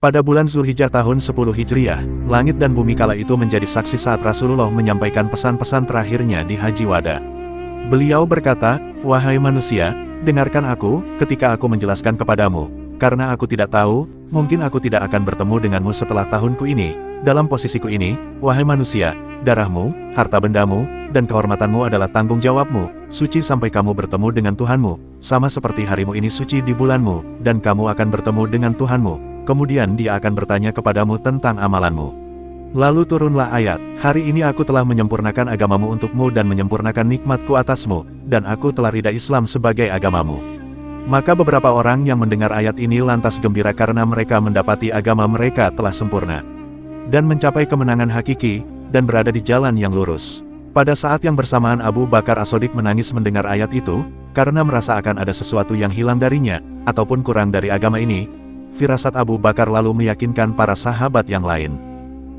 Pada bulan Zulhijjah tahun 10 Hijriah, langit dan bumi kala itu menjadi saksi saat Rasulullah menyampaikan pesan-pesan terakhirnya di Haji Wada. Beliau berkata, "Wahai manusia, dengarkan aku, ketika aku menjelaskan kepadamu, karena aku tidak tahu, mungkin aku tidak akan bertemu denganmu setelah tahunku ini. Dalam posisiku ini, wahai manusia, darahmu, harta bendamu, dan kehormatanmu adalah tanggung jawabmu, suci sampai kamu bertemu dengan Tuhanmu, sama seperti harimu ini suci di bulanmu, dan kamu akan bertemu dengan Tuhanmu. Kemudian dia akan bertanya kepadamu tentang amalanmu." Lalu turunlah ayat, "Hari ini aku telah menyempurnakan agamamu untukmu dan menyempurnakan nikmatku atasmu, dan aku telah ridha Islam sebagai agamamu." Maka beberapa orang yang mendengar ayat ini lantas gembira karena mereka mendapati agama mereka telah sempurna dan mencapai kemenangan hakiki, dan berada di jalan yang lurus. Pada saat yang bersamaan Abu Bakar As-Shodiq menangis mendengar ayat itu, karena merasa akan ada sesuatu yang hilang darinya, ataupun kurang dari agama ini. Firasat Abu Bakar lalu meyakinkan para sahabat yang lain.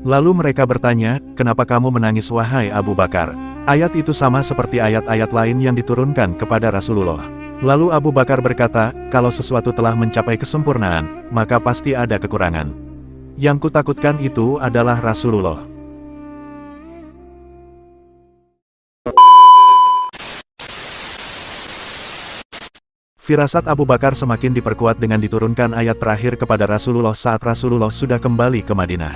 Lalu mereka bertanya, "Kenapa kamu menangis wahai Abu Bakar?" Ayat itu sama seperti ayat-ayat lain yang diturunkan kepada Rasulullah. Lalu Abu Bakar berkata, "Kalau sesuatu telah mencapai kesempurnaan, maka pasti ada kekurangan. Yang kutakutkan itu adalah Rasulullah." Firasat Abu Bakar semakin diperkuat dengan diturunkan ayat terakhir kepada Rasulullah saat Rasulullah sudah kembali ke Madinah.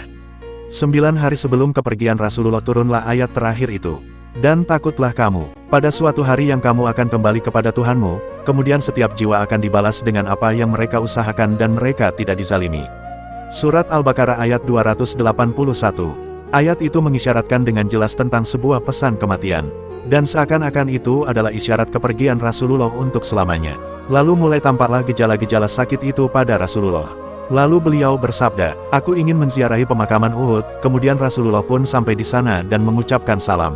9 hari sebelum kepergian Rasulullah turunlah ayat terakhir itu. "Dan takutlah kamu, pada suatu hari yang kamu akan kembali kepada Tuhanmu, kemudian setiap jiwa akan dibalas dengan apa yang mereka usahakan dan mereka tidak dizalimi." Surat Al-Baqarah ayat 281. Ayat itu mengisyaratkan dengan jelas tentang sebuah pesan kematian. Dan seakan-akan itu adalah isyarat kepergian Rasulullah untuk selamanya. Lalu mulai tampaklah gejala-gejala sakit itu pada Rasulullah. Lalu beliau bersabda, "Aku ingin menziarahi pemakaman Uhud." Kemudian Rasulullah pun sampai di sana dan mengucapkan salam.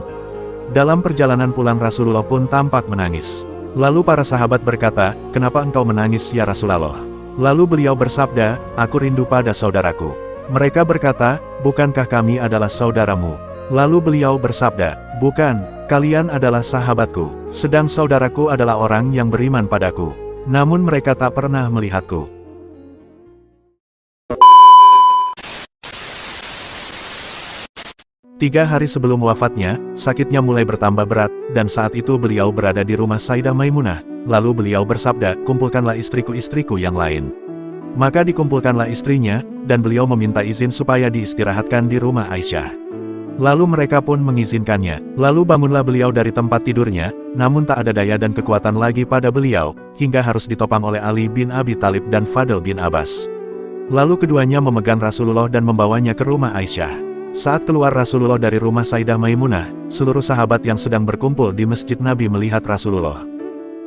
Dalam perjalanan pulang Rasulullah pun tampak menangis. Lalu para sahabat berkata, "Kenapa engkau menangis ya Rasulullah?" Lalu beliau bersabda, "Aku rindu pada saudaraku." Mereka berkata, "Bukankah kami adalah saudaramu?" Lalu beliau bersabda, "Bukan, kalian adalah sahabatku, sedang saudaraku adalah orang yang beriman padaku. Namun mereka tak pernah melihatku." Tiga hari sebelum wafatnya, sakitnya mulai bertambah berat, dan saat itu beliau berada di rumah Sayyidah Maimunah. Lalu beliau bersabda, "Kumpulkanlah istriku-istriku yang lain." Maka dikumpulkanlah istrinya, dan beliau meminta izin supaya diistirahatkan di rumah Aisyah. Lalu mereka pun mengizinkannya. Lalu bangunlah beliau dari tempat tidurnya, namun tak ada daya dan kekuatan lagi pada beliau, hingga harus ditopang oleh Ali bin Abi Thalib dan Fadl bin Abbas. Lalu keduanya memegang Rasulullah dan membawanya ke rumah Aisyah. Saat keluar Rasulullah dari rumah Sayyidah Maimunah, seluruh sahabat yang sedang berkumpul di masjid Nabi melihat Rasulullah.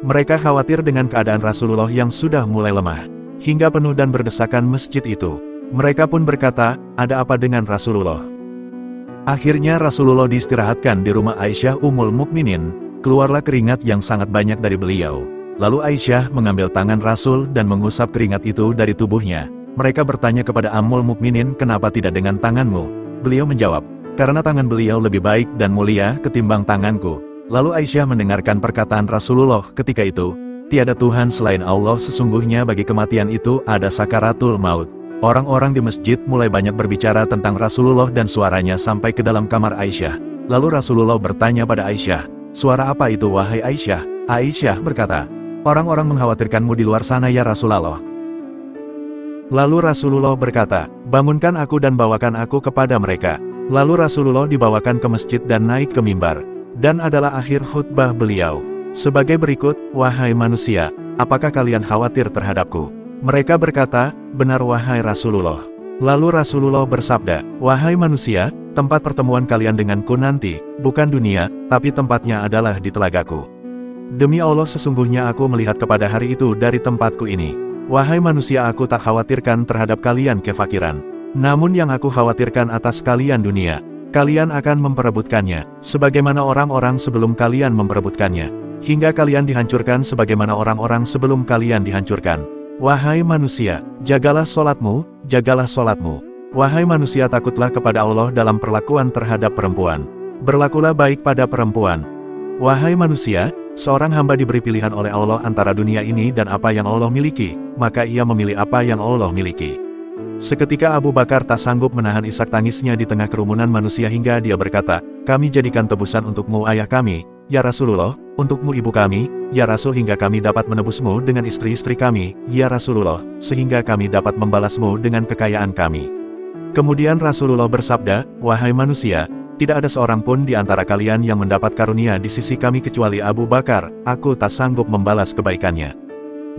Mereka khawatir dengan keadaan Rasulullah yang sudah mulai lemah, hingga penuh dan berdesakan masjid itu. Mereka pun berkata, "Ada apa dengan Rasulullah?" Akhirnya Rasulullah diistirahatkan di rumah Aisyah Ummul Mukminin. Keluarlah keringat yang sangat banyak dari beliau. Lalu Aisyah mengambil tangan Rasul dan mengusap keringat itu dari tubuhnya. Mereka bertanya kepada Ummul Mukminin, "Kenapa tidak dengan tanganmu?" Beliau menjawab, "Karena tangan beliau lebih baik dan mulia ketimbang tanganku." Lalu Aisyah mendengarkan perkataan Rasulullah ketika itu, "Tiada Tuhan selain Allah, sesungguhnya bagi kematian itu ada sakaratul maut." Orang-orang di masjid mulai banyak berbicara tentang Rasulullah dan suaranya sampai ke dalam kamar Aisyah. Lalu Rasulullah bertanya pada Aisyah, "Suara apa itu wahai Aisyah?" Aisyah berkata, "Orang-orang mengkhawatirkanmu di luar sana ya Rasulullah." Lalu Rasulullah berkata, "Bangunkan aku dan bawakan aku kepada mereka." Lalu Rasulullah dibawakan ke masjid dan naik ke mimbar. Dan adalah akhir khutbah beliau. Sebagai berikut, "Wahai manusia, apakah kalian khawatir terhadapku?" Mereka berkata, "Benar wahai Rasulullah." Lalu Rasulullah bersabda, "Wahai manusia, tempat pertemuan kalian denganku nanti, bukan dunia, tapi tempatnya adalah di telagaku. Demi Allah sesungguhnya aku melihat kepada hari itu dari tempatku ini. Wahai manusia, aku tak khawatirkan terhadap kalian kefakiran. Namun yang aku khawatirkan atas kalian dunia. Kalian akan memperebutkannya, sebagaimana orang-orang sebelum kalian memperebutkannya. Hingga kalian dihancurkan sebagaimana orang-orang sebelum kalian dihancurkan. Wahai manusia, jagalah solatmu, jagalah solatmu. Wahai manusia, takutlah kepada Allah dalam perlakuan terhadap perempuan. Berlakulah baik pada perempuan. Wahai manusia, seorang hamba diberi pilihan oleh Allah antara dunia ini dan apa yang Allah miliki, maka ia memilih apa yang Allah miliki. Seketika Abu Bakar tak sanggup menahan isak tangisnya di tengah kerumunan manusia hingga dia berkata, "Kami jadikan tebusan untukmu ayah kami, ya Rasulullah, untukmu ibu kami, ya Rasul hingga kami dapat menebusmu dengan istri-istri kami, ya Rasulullah, sehingga kami dapat membalasmu dengan kekayaan kami." Kemudian Rasulullah bersabda, "Wahai manusia, tidak ada seorang pun di antara kalian yang mendapat karunia di sisi kami kecuali Abu Bakar, aku tak sanggup membalas kebaikannya.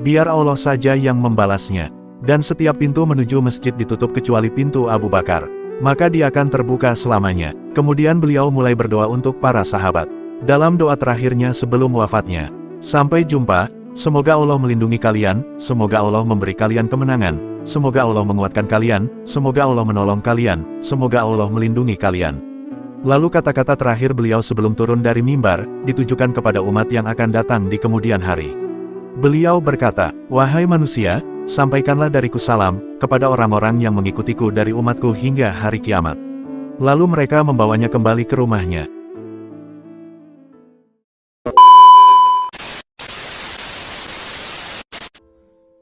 Biar Allah saja yang membalasnya. Dan setiap pintu menuju masjid ditutup kecuali pintu Abu Bakar. Maka dia akan terbuka selamanya." Kemudian beliau mulai berdoa untuk para sahabat. Dalam doa terakhirnya sebelum wafatnya, "Sampai jumpa, semoga Allah melindungi kalian, semoga Allah memberi kalian kemenangan, semoga Allah menguatkan kalian, semoga Allah menolong kalian, semoga Allah melindungi kalian." Lalu kata-kata terakhir beliau sebelum turun dari mimbar, ditujukan kepada umat yang akan datang di kemudian hari. Beliau berkata, "Wahai manusia, sampaikanlah dariku salam, kepada orang-orang yang mengikutiku dari umatku hingga hari kiamat." Lalu mereka membawanya kembali ke rumahnya.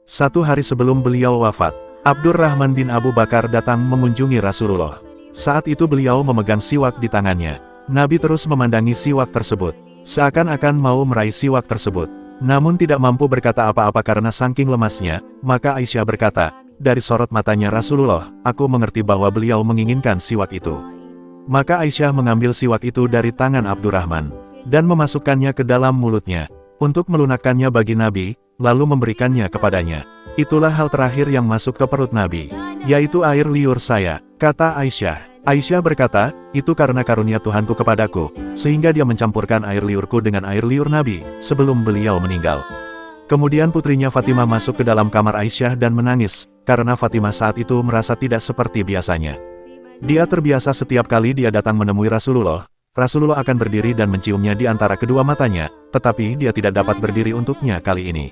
Satu hari sebelum beliau wafat, Abdurrahman bin Abu Bakar datang mengunjungi Rasulullah. Saat itu beliau memegang siwak di tangannya. Nabi terus memandangi siwak tersebut, seakan-akan mau meraih siwak tersebut. Namun tidak mampu berkata apa-apa karena saking lemasnya. Maka Aisyah berkata, dari sorot matanya Rasulullah, aku mengerti bahwa beliau menginginkan siwak itu. Maka Aisyah mengambil siwak itu dari tangan Abdurrahman, dan memasukkannya ke dalam mulutnya, untuk melunakkannya bagi Nabi, lalu memberikannya kepadanya. Itulah hal terakhir yang masuk ke perut Nabi, yaitu air liur saya, kata Aisyah. Aisyah berkata, itu karena karunia Tuhanku kepadaku, sehingga dia mencampurkan air liurku dengan air liur Nabi, sebelum beliau meninggal. Kemudian putrinya Fatimah masuk ke dalam kamar Aisyah dan menangis, karena Fatimah saat itu merasa tidak seperti biasanya. Dia terbiasa setiap kali dia datang menemui Rasulullah, Rasulullah akan berdiri dan menciumnya di antara kedua matanya, tetapi dia tidak dapat berdiri untuknya kali ini.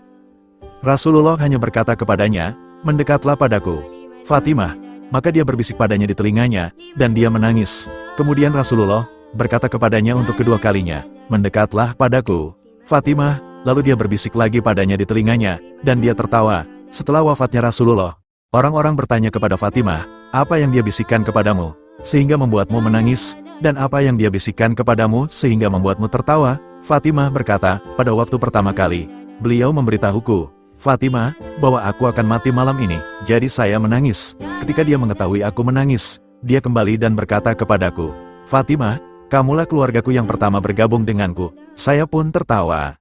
Rasulullah hanya berkata kepadanya, mendekatlah padaku, Fatimah. Maka dia berbisik padanya di telinganya, dan dia menangis. Kemudian Rasulullah berkata kepadanya untuk kedua kalinya, mendekatlah padaku, Fatimah. Lalu dia berbisik lagi padanya di telinganya, dan dia tertawa. Setelah wafatnya Rasulullah, orang-orang bertanya kepada Fatimah, apa yang dia bisikkan kepadamu, sehingga membuatmu menangis, dan apa yang dia bisikkan kepadamu, sehingga membuatmu tertawa? Fatimah berkata, pada waktu pertama kali, beliau memberitahuku, Fatimah, bahwa aku akan mati malam ini, jadi saya menangis. Ketika dia mengetahui aku menangis, dia kembali dan berkata kepadaku, Fatimah, kamulah keluargaku yang pertama bergabung denganku. Saya pun tertawa.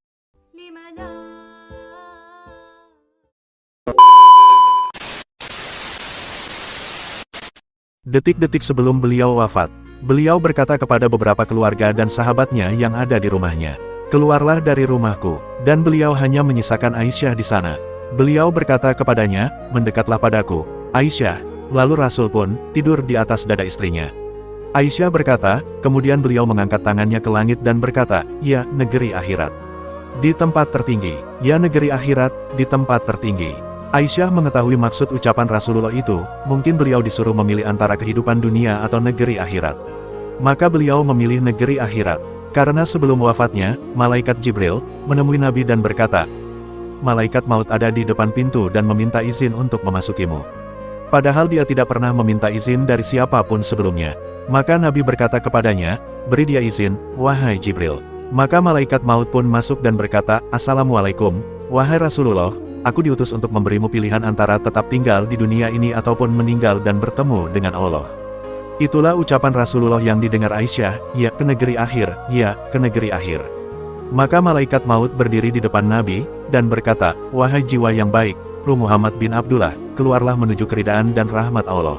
Detik-detik sebelum beliau wafat, beliau berkata kepada beberapa keluarga dan sahabatnya yang ada di rumahnya, keluarlah dari rumahku, dan beliau hanya menyisakan Aisyah di sana. Beliau berkata kepadanya, mendekatlah padaku, Aisyah. Lalu Rasul pun tidur di atas dada istrinya. Aisyah berkata, kemudian beliau mengangkat tangannya ke langit dan berkata, ya negeri akhirat, di tempat tertinggi, ya negeri akhirat, di tempat tertinggi. Aisyah mengetahui maksud ucapan Rasulullah itu, mungkin beliau disuruh memilih antara kehidupan dunia atau negeri akhirat. Maka beliau memilih negeri akhirat. Karena sebelum wafatnya, malaikat Jibril menemui Nabi dan berkata, malaikat maut ada di depan pintu dan meminta izin untuk memasukimu. Padahal dia tidak pernah meminta izin dari siapapun sebelumnya. Maka Nabi berkata kepadanya, beri dia izin, wahai Jibril. Maka malaikat maut pun masuk dan berkata, Assalamualaikum, wahai Rasulullah, aku diutus untuk memberimu pilihan antara tetap tinggal di dunia ini ataupun meninggal dan bertemu dengan Allah. Itulah ucapan Rasulullah yang didengar Aisyah, ya ke negeri akhir, ya ke negeri akhir. Maka malaikat maut berdiri di depan Nabi, dan berkata, wahai jiwa yang baik, Ruh Muhammad bin Abdullah, keluarlah menuju keridaan dan rahmat Allah.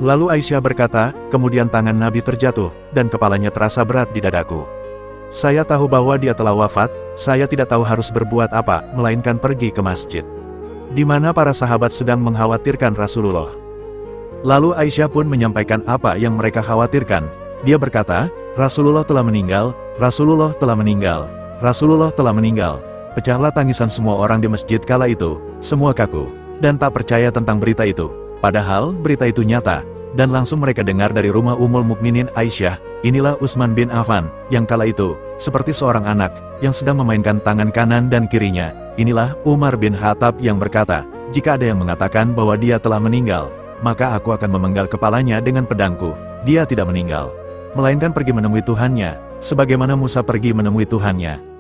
Lalu Aisyah berkata, kemudian tangan Nabi terjatuh, dan kepalanya terasa berat di dadaku. Saya tahu bahwa dia telah wafat, saya tidak tahu harus berbuat apa, melainkan pergi ke masjid, di mana para sahabat sedang mengkhawatirkan Rasulullah. Lalu Aisyah pun menyampaikan apa yang mereka khawatirkan. Dia berkata, Rasulullah telah meninggal, Rasulullah telah meninggal, Rasulullah telah meninggal. Pecahlah tangisan semua orang di masjid kala itu, semua kaku, dan tak percaya tentang berita itu. Padahal berita itu nyata, dan langsung mereka dengar dari rumah Ummul Mukminin Aisyah, inilah Utsman bin Affan, yang kala itu, seperti seorang anak, yang sedang memainkan tangan kanan dan kirinya. Inilah Umar bin Khattab yang berkata, jika ada yang mengatakan bahwa dia telah meninggal, maka aku akan memenggal kepalanya dengan pedangku. Dia tidak meninggal, melainkan pergi menemui Tuhannya, sebagaimana Musa pergi menemui Tuhannya.